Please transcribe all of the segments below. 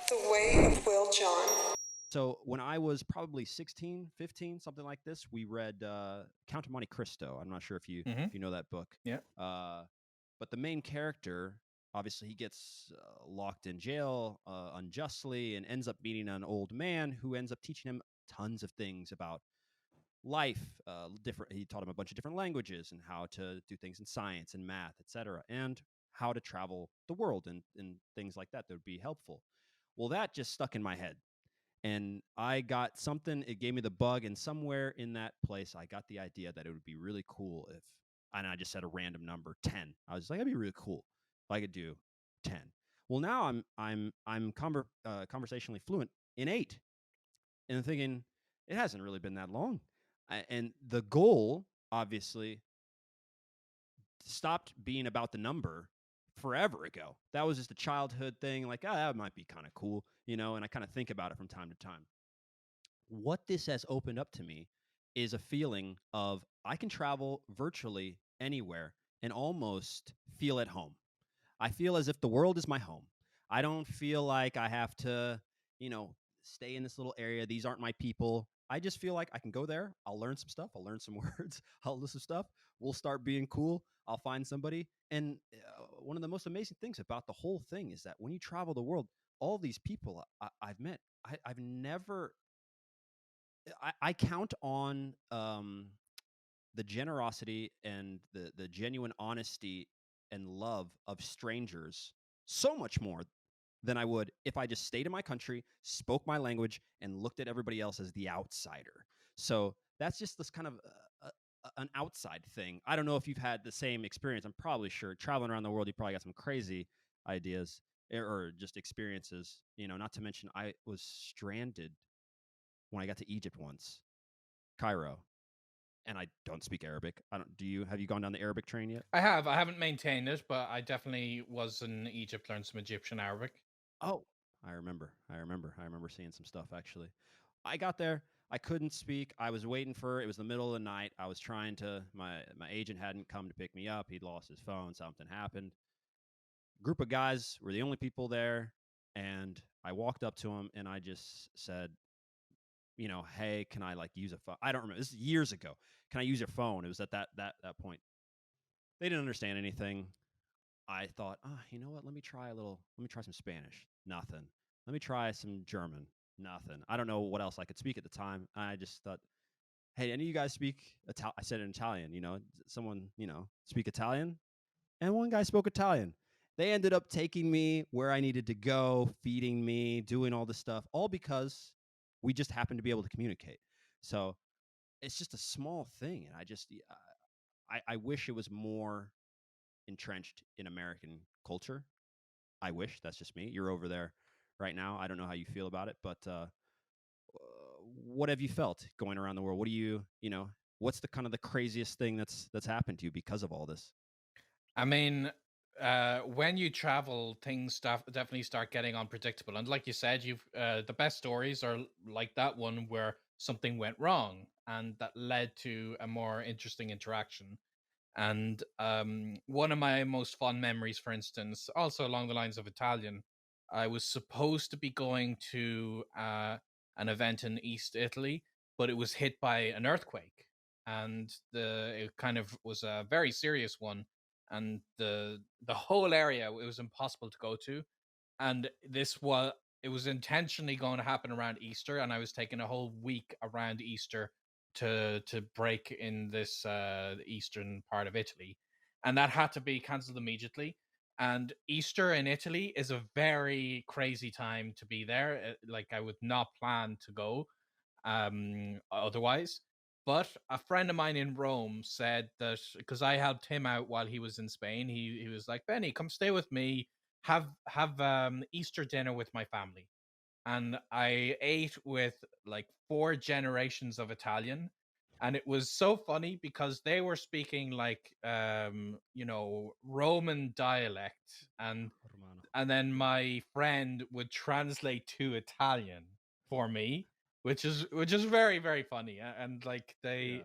The Way of Will John. So when I was probably 16, 15, something like this, we read Count of Monte Cristo. I'm not sure if you know that book. Yeah. But the main character, obviously, he gets locked in jail unjustly and ends up meeting an old man who ends up teaching him tons of things about life. He taught him a bunch of different languages and how to do things in science and math, etc., and how to travel the world and things like that would be helpful. Well, that just stuck in my head. And I got something, it gave me the bug, and somewhere in that place, I got the idea that it would be really cool if, and I just said a random number, 10. I was like, that'd be really cool if I could do 10. Well, now I'm conversationally fluent in 8, and I'm thinking it hasn't really been that long, and the goal obviously stopped being about the number forever ago. That was just a childhood thing, like, oh, that might be kind of cool, and I kind of think about it from time to time. What this has opened up to me is a feeling of I can travel virtually anywhere and almost feel at home. I feel as if the world is my home. I don't feel like I have to, stay in this little area. These aren't my people. I just feel like I can go there. I'll learn some stuff. I'll learn some words. I'll listen to stuff. We'll start being cool. I'll find somebody. And one of the most amazing things about the whole thing is that when you travel the world, all these people I've met, I've never I count on the generosity and the genuine honesty and love of strangers so much more than I would if I just stayed in my country, spoke my language, and looked at everybody else as the outsider. So that's just this kind of an outside thing. I don't know if you've had the same experience. I'm probably sure traveling around the world, you probably got some crazy ideas or just experiences. Not to mention I was stranded when I got to Egypt once, Cairo, and I don't speak Arabic. I don't. Have you gone down the Arabic train yet? I have. I haven't maintained it, but I definitely was in Egypt, learned some Egyptian Arabic. Oh, I remember seeing some stuff actually. I got there. I couldn't speak. I was waiting for it. Was the middle of the night. I was trying to. My agent hadn't come to pick me up. He'd lost his phone. Something happened. Group of guys were the only people there, and I walked up to him and I just said, hey, can I use a phone? I don't remember. This is years ago. Can I use your phone? It was at that point. They didn't understand anything. I thought, you know what? Let me try some Spanish. Nothing. Let me try some German. Nothing. I don't know what else I could speak at the time. I just thought, hey, any of you guys speak Italian? I said in Italian, someone, speak Italian? And one guy spoke Italian. They ended up taking me where I needed to go, feeding me, doing all this stuff, all because we just happened to be able to communicate. So it's just a small thing. And I wish it was more entrenched in American culture. I wish. That's just me. You're over there right now. I don't know how you feel about it, but what have you felt going around the world? What do what's the kind of the craziest thing that's happened to you because of all this? I mean, when you travel, things definitely start getting unpredictable. And like you said, you've the best stories are like that one where something went wrong and that led to a more interesting interaction. And one of my most fond memories, for instance, also along the lines of Italian, I was supposed to be going to an event in East Italy, but it was hit by an earthquake, and it kind of was a very serious one, and the whole area, it was impossible to go to, and it was intentionally going to happen around Easter, and I was taking a whole week around Easter to break in this eastern part of Italy, and that had to be cancelled immediately. And Easter in Italy is a very crazy time to be there. Like I would not plan to go otherwise. But a friend of mine in Rome said that because I helped him out while he was in Spain, he was like, Benny, come stay with me, have Easter dinner with my family. And I ate with like 4 generations of Italian. And it was so funny because they were speaking like Roman dialect, and then my friend would translate to Italian for me, which is very, very funny. And like they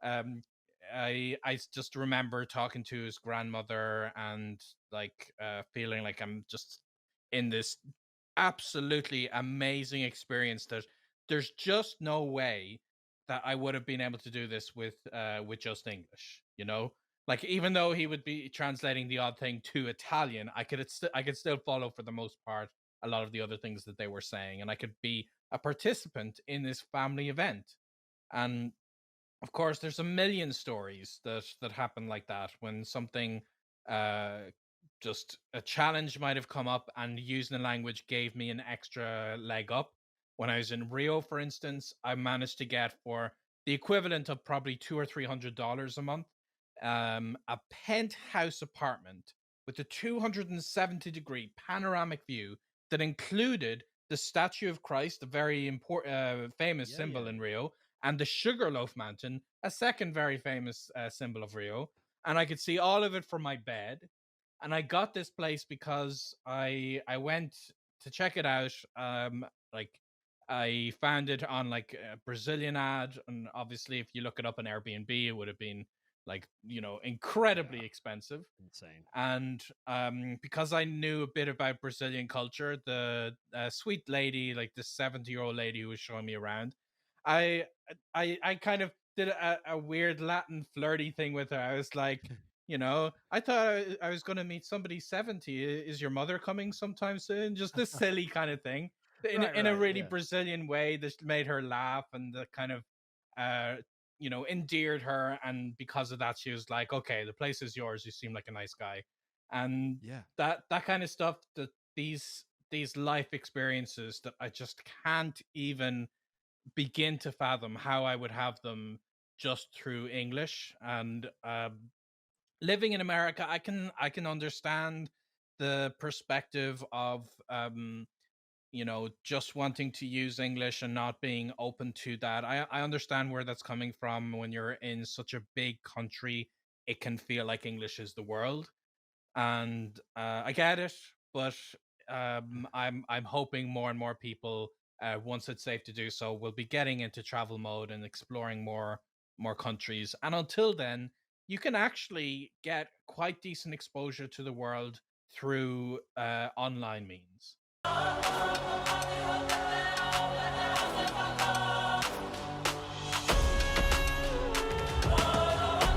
I just remember talking to his grandmother and like feeling like I'm just in this absolutely amazing experience that there's just no way that I would have been able to do this with just English, you know? Like even though he would be translating the odd thing to Italian, I could still follow for the most part a lot of the other things that they were saying, and I could be a participant in this family event. And of course there's a million stories that happen like that when something uh just a challenge might have come up and using the language gave me an extra leg up. When I was in Rio, for instance, I managed to get for the equivalent of probably $200 or $300 a month, a penthouse apartment with a 270-degree panoramic view that included the statue of Christ, a very important famous Yeah, symbol yeah. in Rio, and the Sugarloaf Mountain, a second very famous symbol of Rio. And I could see all of it from my bed. And I got this place because I went to check it out. Like I found it on like a Brazilian ad, and obviously, if you look it up on Airbnb, it would have been like incredibly Yeah. expensive. Insane. And because I knew a bit about Brazilian culture, the sweet lady, like the 70-year-old lady who was showing me around, I I kind of did a weird Latin flirty thing with her. I was like, I thought I was going to meet somebody 70. Is your mother coming sometime soon? Just this silly kind of thing Right, in a right. really Yeah. Brazilian way that made her laugh and the kind of uh endeared her. And because of that, she was like, okay, the place is yours. You seem like a nice guy. And Yeah. that kind of stuff, that these life experiences that I just can't even begin to fathom how I would have them just through English. And living in America, I can understand the perspective of just wanting to use English and not being open to that. I understand where that's coming from. When you're in such a big country, it can feel like English is the world. And I get it, but I'm hoping more and more people, once it's safe to do so, will be getting into travel mode and exploring more countries. And until then, you can actually get quite decent exposure to the world through online means.